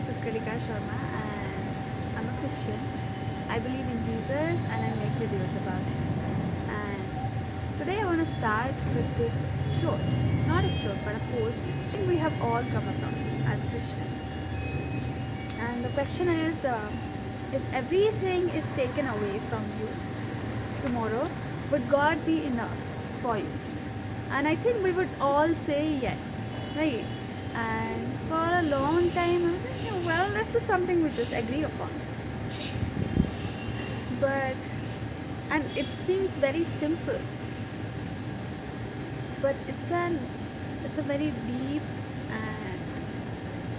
is Utkalika Sharma and I'm a Christian. I believe in Jesus and I make videos about him. And today I want to start with this quote, not a quote but a post we have all come across as Christians. And the question is, if everything is taken away from you tomorrow, would God be enough for you? And I think we would all say yes, right? And for a long time I was like, "Yeah, well, this is something we just agree upon." But and it seems very simple, but it's a very deep and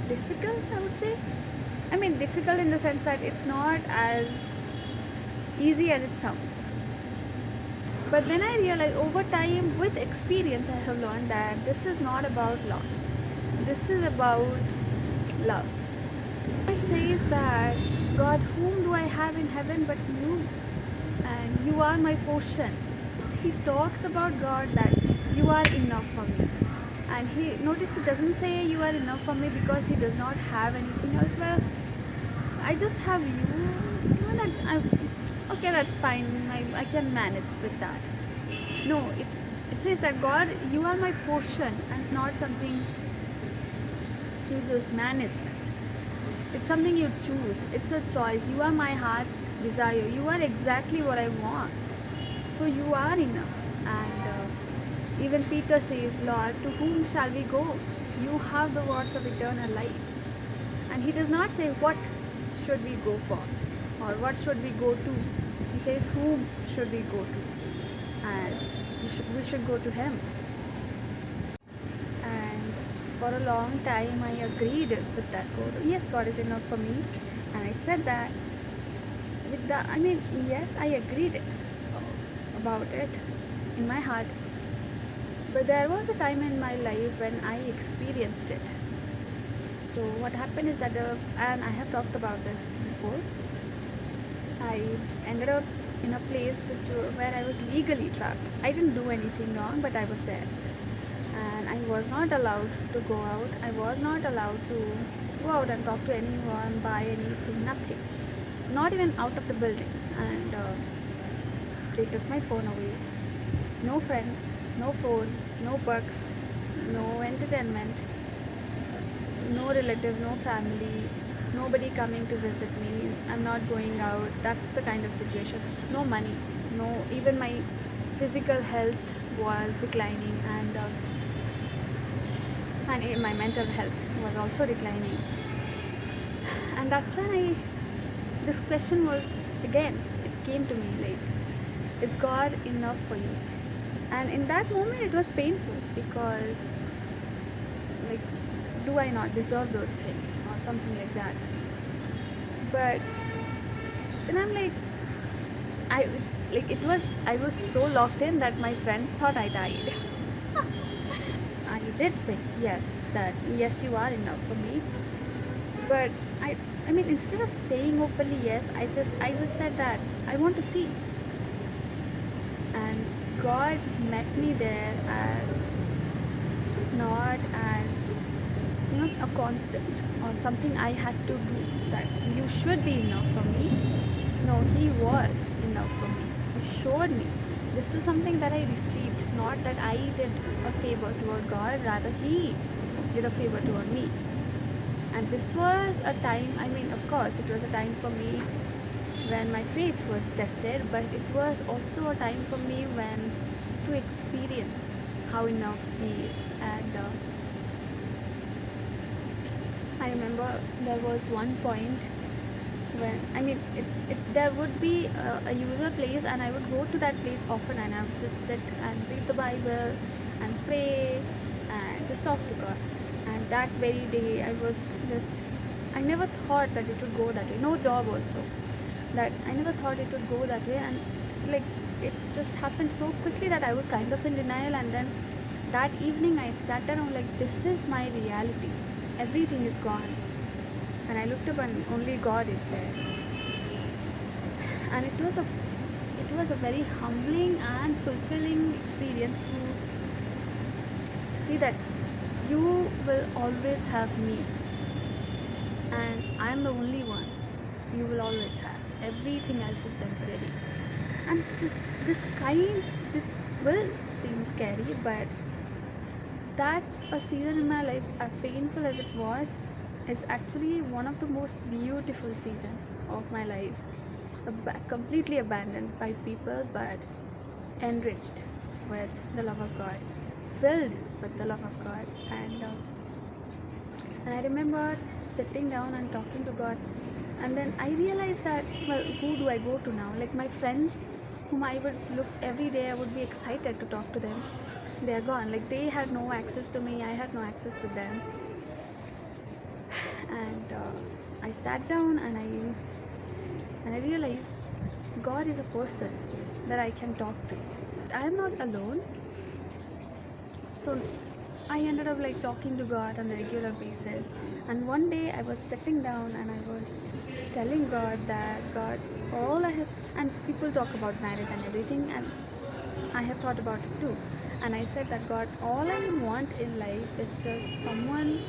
difficult, I would say. I mean, difficult in the sense that it's not as easy as it sounds. But then I realized over time, with experience, I have learned that this is not about loss. This is about love. It says that, God, whom do I have in heaven but you? And you are my portion. He talks about God that you are enough for me. And he notice he doesn't say you are enough for me because he does not have anything else. Well, I just have you. Okay, that's fine. I can manage with that. No, it says that, God, you are my portion and not something you just manage with. It's something you choose. It's a choice. You are my heart's desire. You are exactly what I want. So you are enough. And even Peter says, Lord, to whom shall we go? You have the words of eternal life. And he does not say what should we go for or what should we go to. He says whom should we go to, and we should go to him. And for a long time I agreed with that quote. Yes, God is enough for me, and I said that with the yes, I agreed it about it in my heart. But there was a time in my life when I experienced it. So what happened is that, and I have talked about this before, I ended up in a place where I was legally trapped. I didn't do anything wrong, but I was there. And I was not allowed to go out. I was not allowed to go out and talk to anyone, buy anything, nothing. Not even out of the building. And they took my phone away. No friends, no phone, no bucks, no entertainment, no relative, no family, nobody coming to visit me. I'm not going out. That's the kind of situation. No money, no, even my physical health was declining, and my mental health was also declining. And that's when this question was, again, it came to me like, is God enough for you? And in that moment it was painful because, like, do I not deserve those things or something like that? But then I'm like, I was so locked in that my friends thought I died. I did say yes, that yes, you are enough for me. But I mean, instead of saying openly yes, I just said that I want to see. And God met me there as not as a concept or something I had to do, that you should be enough for me. No, he was enough for me. He showed me. This is something that I received, not that I did a favor toward God, rather he did a favor toward me. And this was a time, of course it was a time for me when my faith was tested, but it was also a time for me when to experience how enough he is. And I remember there was one point when there would be a usual place, and I would go to that place often, and I would just sit and read the Bible and pray and just talk to God. And that very day I never thought that it would go that way. No job also. That I never thought it would go that way, and like it just happened so quickly that I was kind of in denial. And then that evening I sat down and I'm like, this is my reality. Everything is gone. And I looked up and only God is there. And it was a very humbling and fulfilling experience to see that you will always have me. and I'm the only one you will always have. Everything else is temporary. And this will seem scary, but that's a season in my life, as painful as it was, is actually one of the most beautiful season of my life. Completely abandoned by people, but enriched with the love of God, filled with the love of God. And I remember sitting down and talking to God, and then I realized that, well, who do I go to now? Like my friends, whom I would look every day, I would be excited to talk to them. They are gone. Like they had no access to me, I had no access to them. And I sat down and I realized God is a person that I can talk to. I am not alone. So I ended up like talking to God on a regular basis. And one day I was sitting down and I was telling God that, God, all I have, and people talk about marriage and everything, and I have thought about it too. And I said that, God, all I want in life is just someone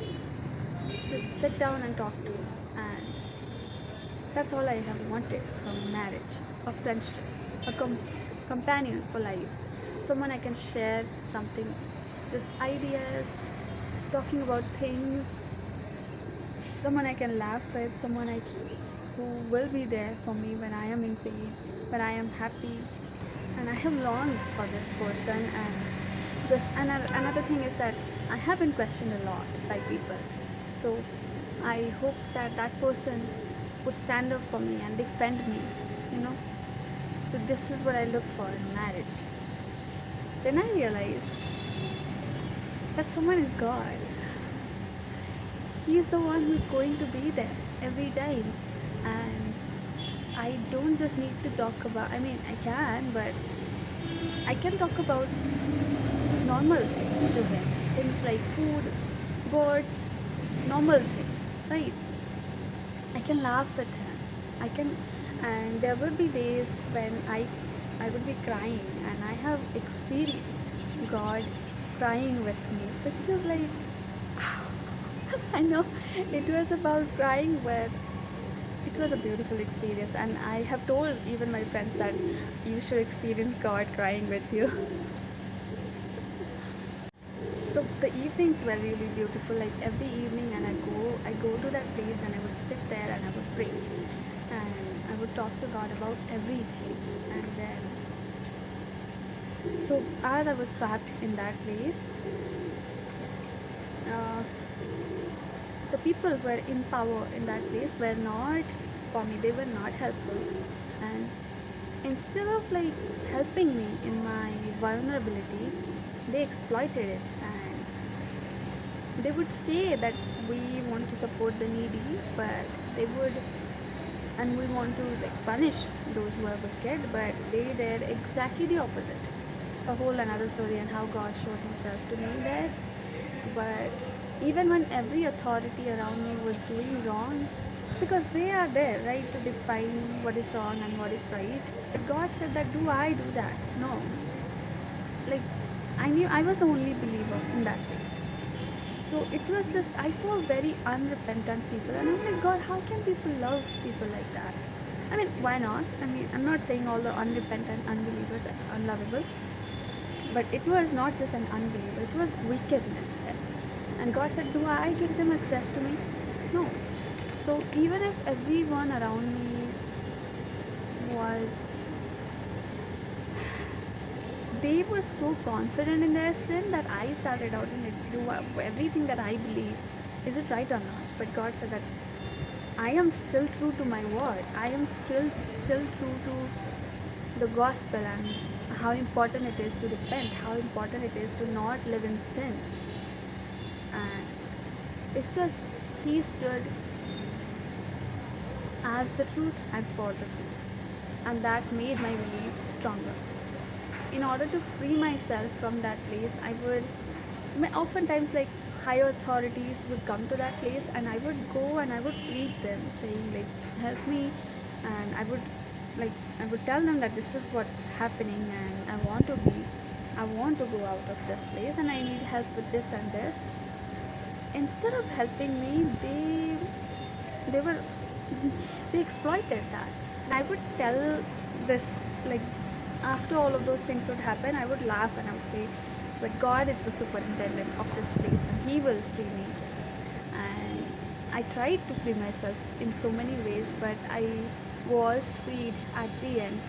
to sit down and talk to. And that's all I have wanted from marriage, a friendship, a companion for life, someone I can share something, just ideas, talking about things, someone I can laugh with, who will be there for me when I am in pain, when I am happy. And I have longed for this person. And just another thing is that I have been questioned a lot by people. So I hope that that person would stand up for me and defend me, you know. So this is what I look for in marriage. Then I realized that someone is God. He is the one who's going to be there every time. And I don't just need to talk about, I mean, I can, but I can talk about normal things to him. Things like food, birds, normal things, right? I can laugh with him. I can, and there would be days when I would be crying, and I have experienced God crying with me, which was like, I know it was about crying, but it was a beautiful experience. And I have told even my friends that you should experience God crying with you. So the evenings were really beautiful. Like every evening, and I go to that place, and I would sit there and I would pray, and I would talk to God about everything. And then, so as I was trapped in that place, uh, the people who were in power in that place were not for me. They were not helpful, and instead of like helping me in my vulnerability, they exploited it. And they would say that we want to support the needy, but they would, and we want to like punish those who are wicked, but they did exactly the opposite. A whole another story, and how God showed himself to me there. But even when every authority around me was doing wrong, because they are there, right, to define what is wrong and what is right, but God said that, do I do that? No. Like, I knew I was the only believer in that place. So it was just, I saw very unrepentant people, and I'm like, God, how can people love people like that? I mean, why not? I mean, I'm not saying all the unrepentant unbelievers are unlovable, but it was not just an unbeliever, it was wickedness there. And God said, do I give them access to me? No. So even if everyone around me was, they were so confident in their sin that I started out in it, do everything that I believe. Is it right or not? But God said that I am still true to my word. I am still true to the gospel, and how important it is to repent, how important it is to not live in sin. And it's just, he stood as the truth and for the truth, and that made my belief stronger. In order to free myself from that place, I would, oftentimes like higher authorities would come to that place, and I would go and I would plead them, saying like, help me. And I would tell them that this is what's happening, and I want to go out of this place, and I need help with this and this. Instead of helping me, They were they exploited that. And I would tell this, like, after all of those things would happen, I would laugh and I would say, but God is the superintendent of this place and He will free me. And I tried to free myself in so many ways, but I was freed at the end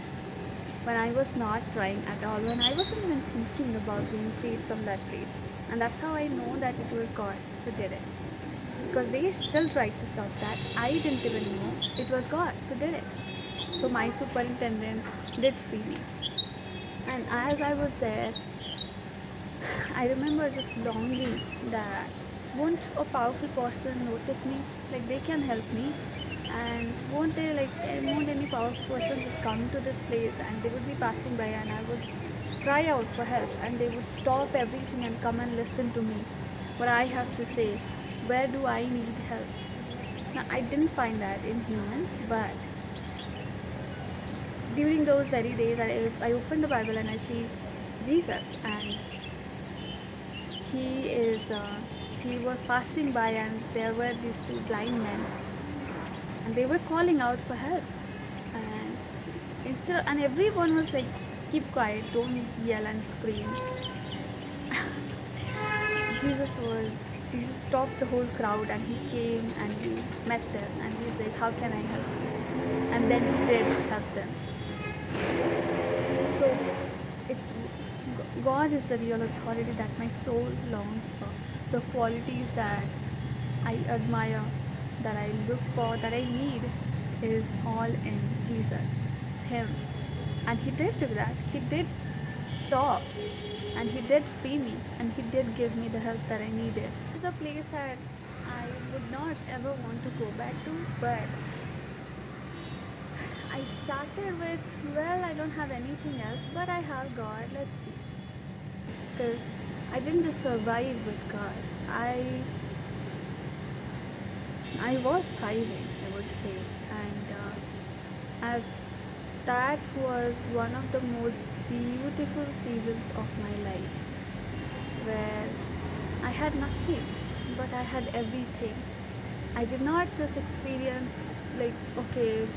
when I was not trying at all, when I wasn't even thinking about being freed from that place. And that's how I know that it was God who did it. Because they still tried to stop that. I didn't even know it was God who did it. So my superintendent did free me. And as I was there, I remember just longing that won't a powerful person notice me? Like they can help me. And won't any powerful person just come to this place and they would be passing by and I would cry out for help and they would stop everything and come and listen to me, what I have to say, where do I need help. Now I didn't find that in humans, but during those very days I opened the Bible and I see Jesus, and he was passing by and there were these two blind men and they were calling out for help, and everyone was like, keep quiet, don't yell and scream. Jesus stopped the whole crowd and he came and he met them and he said, how can I help you? And then he did help them. So it God is the real authority that my soul longs for. The qualities that I admire, that I look for, that I need is all in Jesus. It's Him. And He did do that. He did stop and He did free me and He did give me the help that I needed. It's a place that I would not ever want to go back to, but I started with, well, I don't have anything else, but I have God, let's see. Because I didn't just survive with God. I was thriving, I would say, and as that was one of the most beautiful seasons of my life, where I had nothing, but I had everything. I did not just experience like, okay,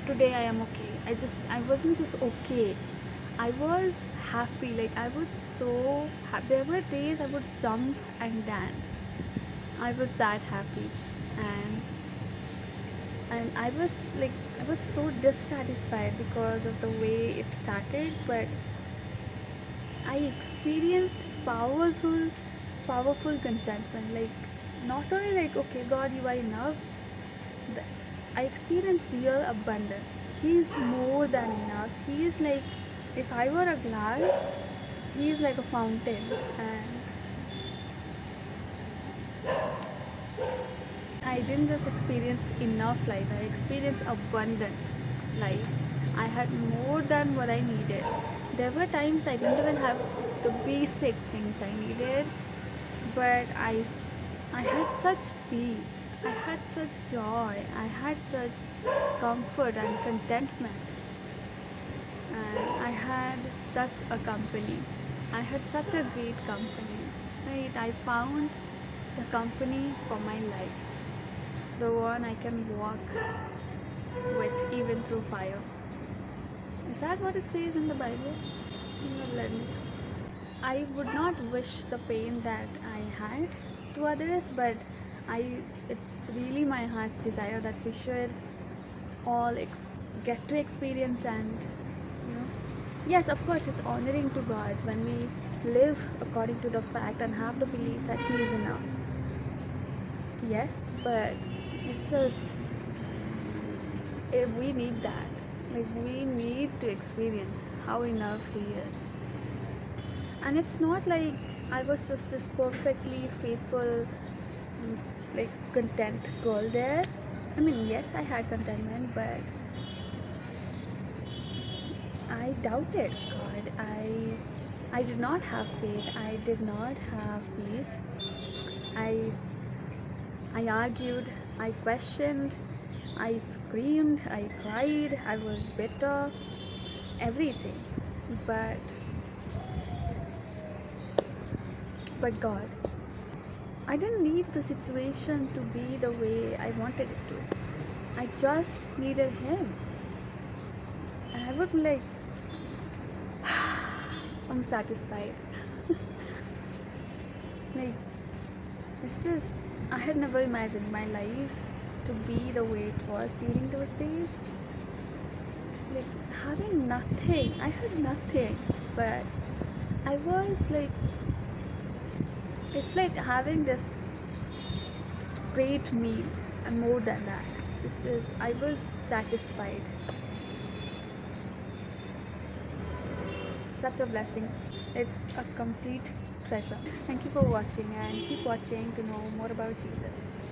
today I am okay. I wasn't just okay. I was happy, like I was so happy. There were days I would jump and dance. I was that happy, and I was so dissatisfied because of the way it started, but I experienced powerful contentment. Like not only like, okay, God, you are enough. I experienced real abundance. He is more than enough. He is like, if I were a glass, He is like a fountain, and I didn't just experience enough life, I experienced abundant life. I had more than what I needed. There were times I didn't even have the basic things I needed, but I had such peace, I had such joy, I had such comfort and contentment, and I had such a company. I had such a great company, right? I found the company for my life, the one I can walk with even through fire. Is that what it says in the Bible? You have led me. I would not wish the pain that I had to others, but it's really my heart's desire that we should all get to experience, and yes, of course, it's honoring to God when we live according to the fact and have the belief that He is enough. Yes, but it's just, we need that. Like, we need to experience how enough He is. And it's not like I was just this perfectly faithful, like, content girl there. I mean, yes, I had contentment, but I doubted God. I did not have faith. I did not have peace. I argued. I questioned. I screamed. I cried. I was bitter. Everything. But God. I didn't need the situation to be the way I wanted it to. I just needed him. And I would be like, I'm satisfied. Like, it's just, I had never imagined my life to be the way it was during those days. Like, having nothing, I had nothing, but I was like, it's like having this great meal, and more than that. I was satisfied. Such a blessing. It's a complete treasure. Thank you for watching and keep watching to know more about Jesus.